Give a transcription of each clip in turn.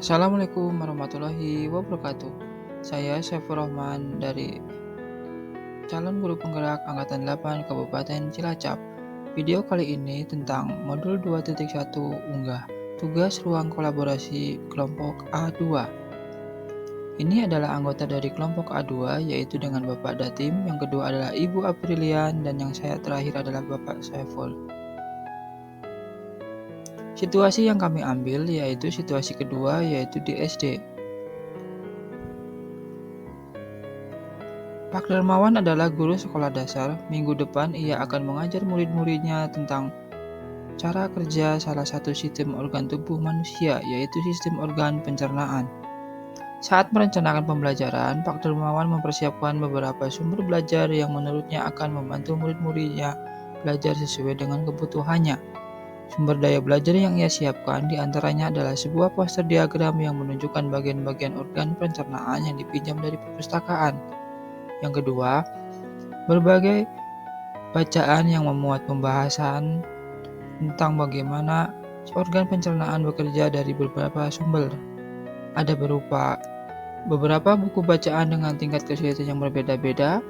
Assalamualaikum warahmatullahi wabarakatuh. Saya Saifur Rahman dari calon guru penggerak Angkatan 8 Kabupaten Cilacap. Video kali ini tentang modul 2.1 unggah tugas ruang kolaborasi kelompok A2. Ini adalah anggota dari kelompok A2 yaitu dengan Bapak Datim, yang kedua adalah Ibu Aprilian, dan yang saya terakhir adalah Bapak Saiful. Situasi yang kami ambil yaitu situasi kedua, yaitu di SD. Pak Darmawan adalah guru sekolah dasar. Minggu depan ia akan mengajar murid-muridnya tentang cara kerja salah satu sistem organ tubuh manusia, yaitu sistem organ pencernaan. Saat merencanakan pembelajaran, Pak Darmawan mempersiapkan beberapa sumber belajar yang menurutnya akan membantu murid-muridnya belajar sesuai dengan kebutuhannya. Sumber daya belajar yang ia siapkan diantaranya adalah sebuah poster diagram yang menunjukkan bagian-bagian organ pencernaan yang dipinjam dari perpustakaan. Yang kedua, berbagai bacaan yang memuat pembahasan tentang bagaimana organ pencernaan bekerja dari beberapa sumber. Ada beberapa buku bacaan dengan tingkat kesulitan yang berbeda-beda,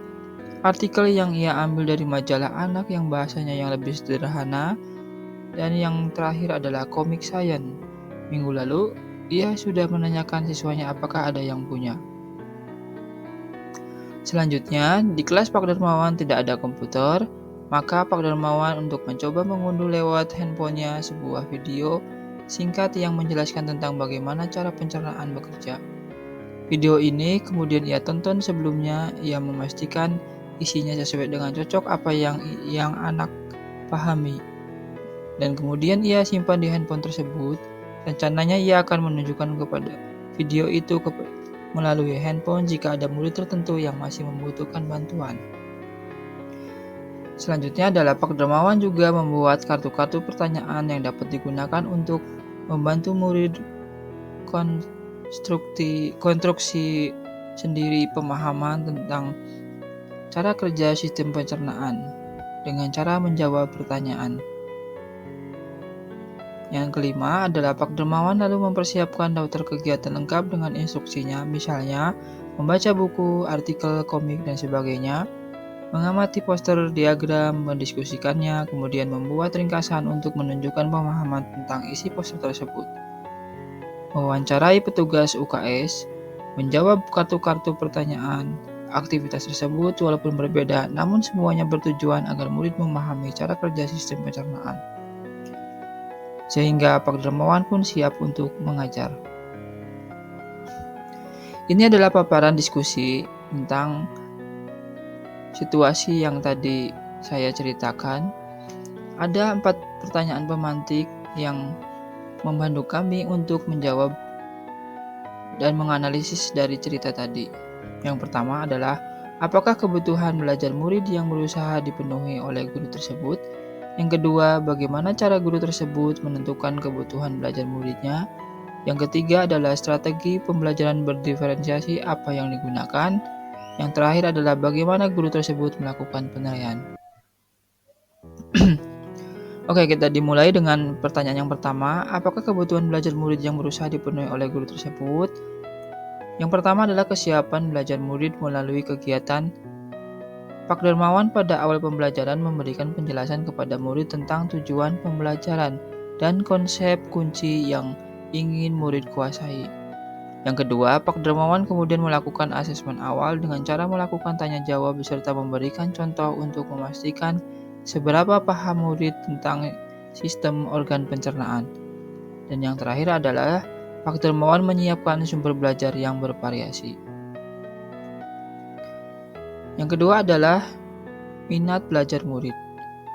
artikel yang ia ambil dari majalah anak yang bahasanya yang lebih sederhana, dan yang terakhir adalah komik science. Minggu lalu, ia sudah menanyakan siswanya apakah ada yang punya. Selanjutnya, di kelas Pak Darmawan tidak ada komputer, maka Pak Darmawan untuk mencoba mengunduh lewat handphonenya sebuah video singkat yang menjelaskan tentang bagaimana cara pencernaan bekerja. Video ini kemudian ia tonton sebelumnya, ia memastikan isinya sesuai dengan cocok apa yang anak pahami. Dan kemudian ia simpan di handphone tersebut. Rencananya ia akan menunjukkan kepada video itu melalui handphone jika ada murid tertentu yang masih membutuhkan bantuan. Selanjutnya adalah Pak Darmawan juga membuat kartu-kartu pertanyaan yang dapat digunakan untuk membantu murid konstruksi sendiri pemahaman tentang cara kerja sistem pencernaan dengan cara menjawab pertanyaan. Yang kelima adalah Pak Darmawan lalu mempersiapkan daftar kegiatan lengkap dengan instruksinya, misalnya membaca buku, artikel, komik, dan sebagainya, mengamati poster diagram, mendiskusikannya, kemudian membuat ringkasan untuk menunjukkan pemahaman tentang isi poster tersebut, mewawancarai petugas UKS, menjawab kartu-kartu pertanyaan. Aktivitas tersebut walaupun berbeda, namun semuanya bertujuan agar murid memahami cara kerja sistem pencernaan. Sehingga Pak Darmawan pun siap untuk mengajar. Ini adalah paparan diskusi tentang situasi yang tadi saya ceritakan. Ada 4 pertanyaan pemantik yang membantu kami untuk menjawab dan menganalisis dari cerita tadi. Yang pertama adalah, apakah kebutuhan belajar murid yang berusaha dipenuhi oleh guru tersebut? Yang kedua, bagaimana cara guru tersebut menentukan kebutuhan belajar muridnya? Yang ketiga adalah strategi pembelajaran berdiferensiasi apa yang digunakan. Yang terakhir adalah bagaimana guru tersebut melakukan penilaian. Oke, kita dimulai dengan pertanyaan yang pertama, apakah kebutuhan belajar murid yang berusaha dipenuhi oleh guru tersebut? Yang pertama adalah kesiapan belajar murid melalui kegiatan. Pak Darmawan pada awal pembelajaran memberikan penjelasan kepada murid tentang tujuan pembelajaran dan konsep kunci yang ingin murid kuasai. Yang kedua, Pak Darmawan kemudian melakukan asesmen awal dengan cara melakukan tanya jawab beserta memberikan contoh untuk memastikan seberapa paham murid tentang sistem organ pencernaan. Dan yang terakhir adalah Pak Darmawan menyiapkan sumber belajar yang bervariasi. Yang kedua adalah minat belajar murid.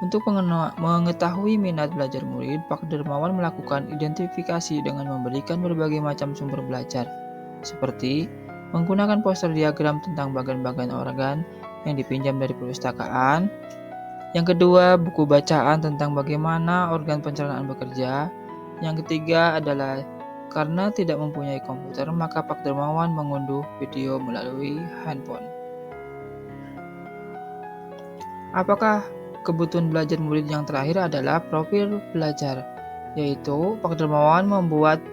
Untuk mengetahui minat belajar murid, Pak Darmawan melakukan identifikasi dengan memberikan berbagai macam sumber belajar, seperti menggunakan poster diagram tentang bagian-bagian organ yang dipinjam dari perpustakaan. Yang kedua, buku bacaan tentang bagaimana organ pencernaan bekerja. Yang ketiga adalah karena tidak mempunyai komputer, maka Pak Darmawan mengunduh video melalui handphone. Apakah kebutuhan belajar murid yang terakhir adalah profil belajar, yaitu Pak Darmawan membuat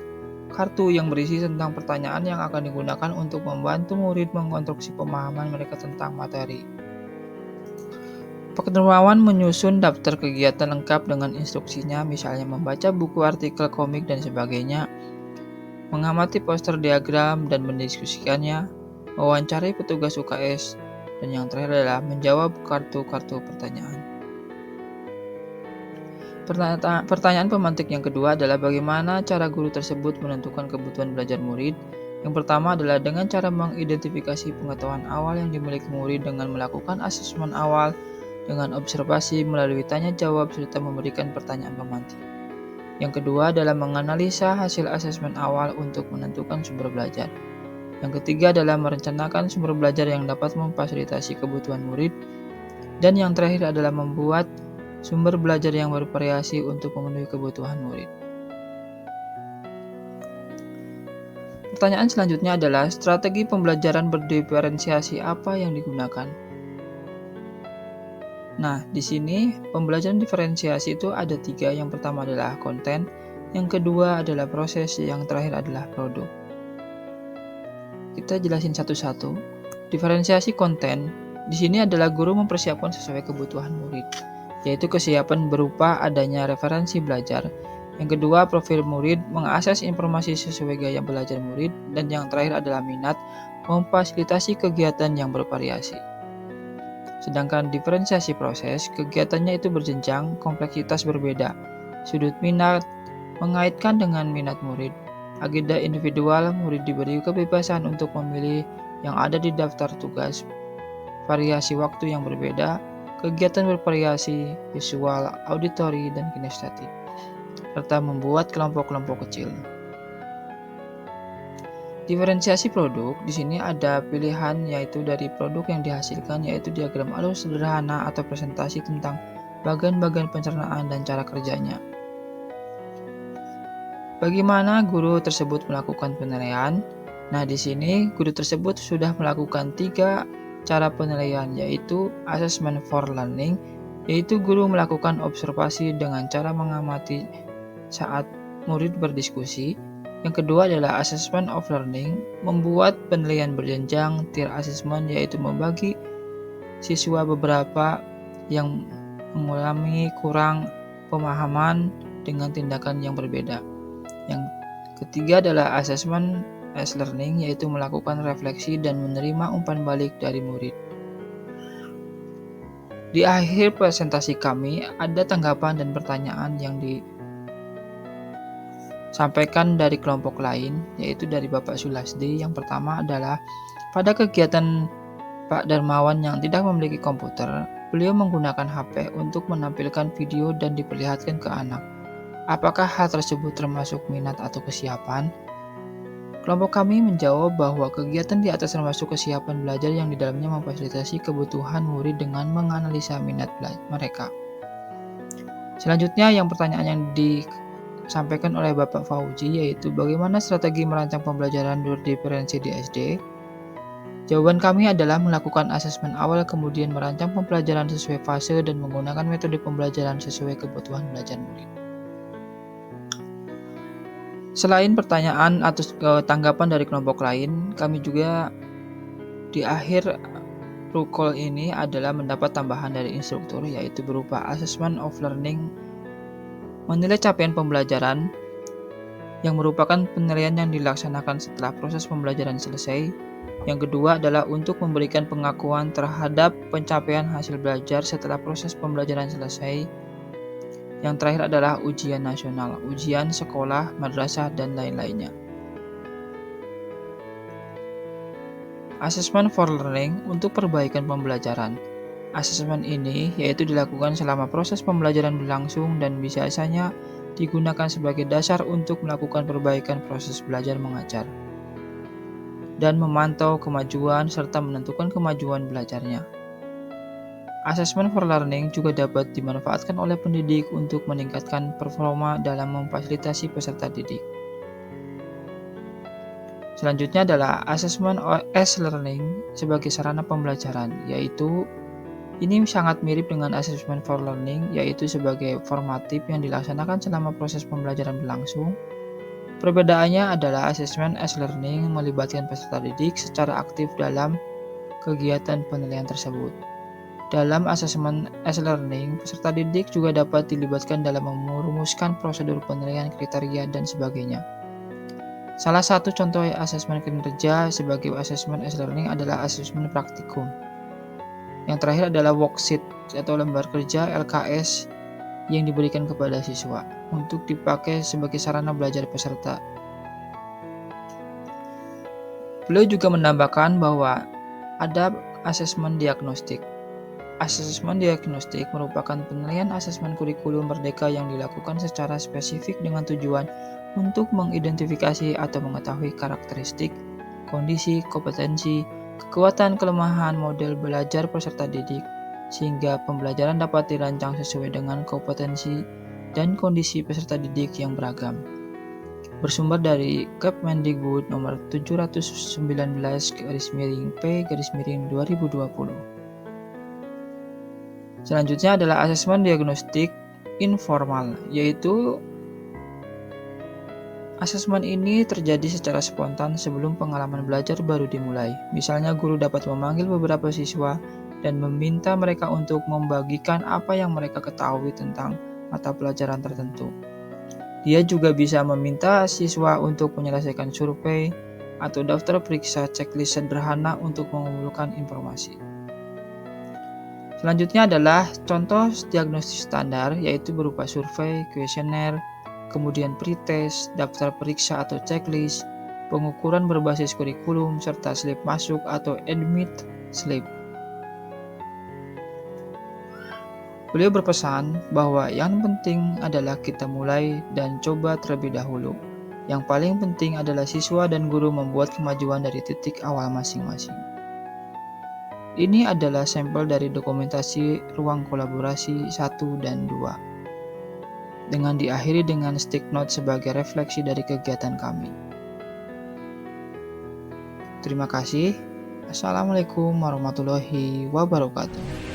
kartu yang berisi tentang pertanyaan yang akan digunakan untuk membantu murid mengkonstruksi pemahaman mereka tentang materi. Pak Dermawan menyusun daftar kegiatan lengkap dengan instruksinya, misalnya membaca buku, artikel, komik, dan sebagainya, mengamati poster diagram dan mendiskusikannya, mewawancarai petugas UKS, dan yang terakhir adalah menjawab kartu-kartu pertanyaan. Pertanyaan pemantik yang kedua adalah bagaimana cara guru tersebut menentukan kebutuhan belajar murid. Yang pertama adalah dengan cara mengidentifikasi pengetahuan awal yang dimiliki murid dengan melakukan asesmen awal dengan observasi melalui tanya jawab serta memberikan pertanyaan pemantik. Yang kedua adalah menganalisa hasil asesmen awal untuk menentukan sumber belajar. Yang ketiga adalah merencanakan sumber belajar yang dapat memfasilitasi kebutuhan murid. Dan yang terakhir adalah membuat sumber belajar yang bervariasi untuk memenuhi kebutuhan murid. Pertanyaan selanjutnya adalah strategi pembelajaran berdiferensiasi apa yang digunakan? Nah, di sini pembelajaran diferensiasi itu ada 3. Yang pertama adalah konten, yang kedua adalah proses, yang terakhir adalah produk. Kita jelasin satu-satu. Diferensiasi konten di sini adalah guru mempersiapkan sesuai kebutuhan murid, yaitu kesiapan berupa adanya referensi belajar. Yang kedua, profil murid, mengakses informasi sesuai gaya belajar murid. Dan yang terakhir adalah minat, memfasilitasi kegiatan yang bervariasi. Sedangkan diferensiasi proses, kegiatannya itu berjenjang, kompleksitas berbeda. Sudut minat, mengaitkan dengan minat murid. Agenda individual, murid diberi kebebasan untuk memilih yang ada di daftar tugas. Variasi waktu yang berbeda, kegiatan bervariasi, visual, auditori, dan kinestetik, serta membuat kelompok-kelompok kecil. Diferensiasi produk, di sini ada pilihan yaitu dari produk yang dihasilkan, yaitu diagram alur sederhana atau presentasi tentang bagian-bagian pencernaan dan cara kerjanya. Bagaimana guru tersebut melakukan penilaian? Nah, di sini guru tersebut sudah melakukan 3 cara penilaian, yaitu assessment for learning, yaitu guru melakukan observasi dengan cara mengamati saat murid berdiskusi. Yang kedua adalah assessment of learning, membuat penilaian berjenjang, tier assessment, yaitu membagi siswa beberapa yang mengalami kurang pemahaman dengan tindakan yang berbeda. Yang ketiga adalah assessment as learning, yaitu melakukan refleksi dan menerima umpan balik dari murid. Di akhir presentasi kami ada tanggapan dan pertanyaan yang disampaikan dari kelompok lain, yaitu dari Bapak Sulasdi. Yang pertama adalah pada kegiatan Pak Darmawan yang tidak memiliki komputer, beliau menggunakan HP untuk menampilkan video dan diperlihatkan ke anak. Apakah hal tersebut termasuk minat atau kesiapan? Kelompok kami menjawab bahwa kegiatan di atas termasuk kesiapan belajar yang di dalamnya memfasilitasi kebutuhan murid dengan menganalisa minat mereka. Selanjutnya, yang pertanyaan yang disampaikan oleh Bapak Fauji yaitu bagaimana strategi merancang pembelajaran berdiferensi di SD? Jawaban kami adalah melakukan asesmen awal, kemudian merancang pembelajaran sesuai fase dan menggunakan metode pembelajaran sesuai kebutuhan belajar murid. Selain pertanyaan atau tanggapan dari kelompok lain, kami juga di akhir rukol ini adalah mendapat tambahan dari instruktur, yaitu berupa assessment of learning, menilai capaian pembelajaran, yang merupakan penilaian yang dilaksanakan setelah proses pembelajaran selesai. Yang kedua adalah untuk memberikan pengakuan terhadap pencapaian hasil belajar setelah proses pembelajaran selesai. Yang terakhir adalah ujian nasional, ujian sekolah, madrasah, dan lain-lainnya. Assessment for learning untuk perbaikan pembelajaran. Asesmen ini yaitu dilakukan selama proses pembelajaran berlangsung dan biasanya digunakan sebagai dasar untuk melakukan perbaikan proses belajar mengajar dan memantau kemajuan serta menentukan kemajuan belajarnya. Assessment for learning juga dapat dimanfaatkan oleh pendidik untuk meningkatkan performa dalam memfasilitasi peserta didik. Selanjutnya adalah assessment as learning sebagai sarana pembelajaran, yaitu ini sangat mirip dengan assessment for learning, yaitu sebagai formatif yang dilaksanakan selama proses pembelajaran berlangsung. Perbedaannya adalah asesmen as learning melibatkan peserta didik secara aktif dalam kegiatan penilaian tersebut. Dalam asesmen as learning, peserta didik juga dapat dilibatkan dalam merumuskan prosedur penilaian kriteria dan sebagainya. Salah satu contoh asesmen kinerja sebagai asesmen as learning adalah asesmen praktikum. Yang terakhir adalah worksheet atau lembar kerja LKS yang diberikan kepada siswa untuk dipakai sebagai sarana belajar peserta. Beliau juga menambahkan bahwa ada asesmen diagnostik. Asesmen diagnostik merupakan penilaian asesmen kurikulum merdeka yang dilakukan secara spesifik dengan tujuan untuk mengidentifikasi atau mengetahui karakteristik, kondisi, kompetensi, kekuatan, kelemahan model belajar peserta didik, sehingga pembelajaran dapat dirancang sesuai dengan kompetensi dan kondisi peserta didik yang beragam. Bersumber dari Kepmendikbud nomor 719/P/2020. Selanjutnya adalah asesmen diagnostik informal, yaitu asesmen ini terjadi secara spontan sebelum pengalaman belajar baru dimulai. Misalnya guru dapat memanggil beberapa siswa dan meminta mereka untuk membagikan apa yang mereka ketahui tentang mata pelajaran tertentu. Dia juga bisa meminta siswa untuk menyelesaikan survei atau daftar periksa checklist sederhana untuk mengumpulkan informasi. Selanjutnya adalah contoh diagnosis standar, yaitu berupa survei, kuesioner, kemudian pretest, daftar periksa atau checklist, pengukuran berbasis kurikulum, serta slip masuk atau admit slip. Beliau berpesan bahwa yang penting adalah kita mulai dan coba terlebih dahulu. Yang paling penting adalah siswa dan guru membuat kemajuan dari titik awal masing-masing. Ini adalah sampel dari dokumentasi ruang kolaborasi 1 dan 2. Dengan diakhiri dengan stick note sebagai refleksi dari kegiatan kami. Terima kasih. Assalamualaikum warahmatullahi wabarakatuh.